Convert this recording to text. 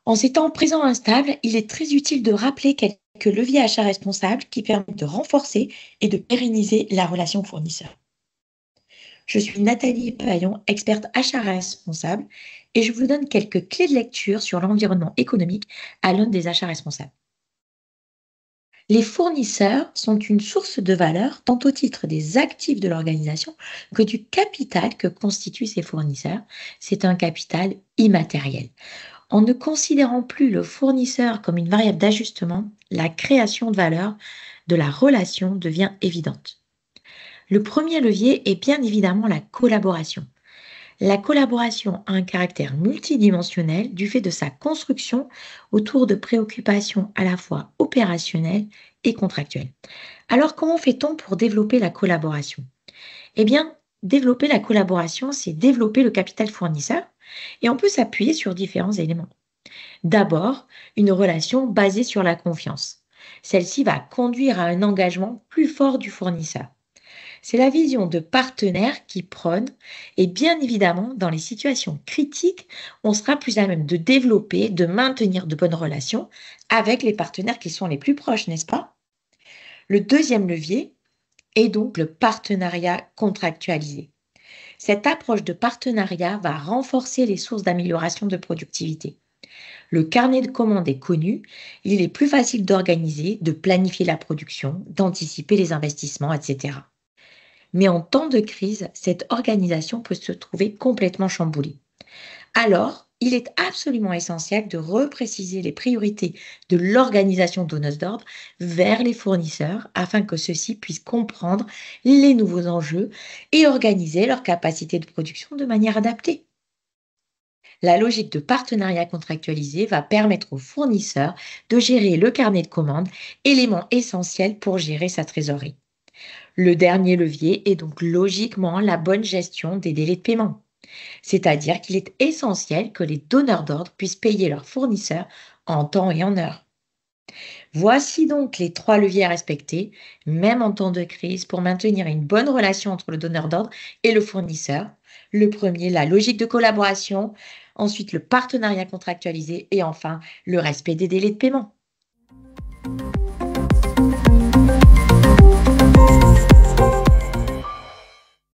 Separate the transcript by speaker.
Speaker 1: En ces temps présents instables, il est très utile de rappeler quelques leviers achats responsables qui permettent de renforcer et de pérenniser la relation fournisseur. Je suis Nathalie Paillon, experte achat responsable, et je vous donne quelques clés de lecture sur l'environnement économique à l'aune des achats responsables. Les fournisseurs sont une source de valeur tant au titre des actifs de l'organisation que du capital que constituent ces fournisseurs. C'est un capital immatériel. En ne considérant plus le fournisseur comme une variable d'ajustement, la création de valeur de la relation devient évidente. Le premier levier est bien évidemment la collaboration. La collaboration a un caractère multidimensionnel du fait de sa construction autour de préoccupations à la fois opérationnelles et contractuelles. Alors, comment fait-on pour développer la collaboration? Eh bien, développer la collaboration, c'est développer le capital fournisseur et on peut s'appuyer sur différents éléments. D'abord, une relation basée sur la confiance. Celle-ci va conduire à un engagement plus fort du fournisseur. C'est la vision de partenaire qui prône et bien évidemment, dans les situations critiques, on sera plus à même de développer, de maintenir de bonnes relations avec les partenaires qui sont les plus proches, n'est-ce pas? Le deuxième levier est donc le partenariat contractualisé. Cette approche de partenariat va renforcer les sources d'amélioration de productivité. Le carnet de commandes est connu, il est plus facile d'organiser, de planifier la production, d'anticiper les investissements, etc. Mais en temps de crise, cette organisation peut se trouver complètement chamboulée. Alors, il est absolument essentiel de repréciser les priorités de l'organisation donneuse d'ordre vers les fournisseurs afin que ceux-ci puissent comprendre les nouveaux enjeux et organiser leur capacité de production de manière adaptée. La logique de partenariat contractualisé va permettre aux fournisseurs de gérer le carnet de commandes, élément essentiel pour gérer sa trésorerie. Le dernier levier est donc logiquement la bonne gestion des délais de paiement. C'est-à-dire qu'il est essentiel que les donneurs d'ordre puissent payer leurs fournisseurs en temps et en heure. Voici donc les trois leviers à respecter, même en temps de crise, pour maintenir une bonne relation entre le donneur d'ordre et le fournisseur. Le premier, la logique de collaboration, ensuite le partenariat contractualisé et enfin le respect des délais de paiement.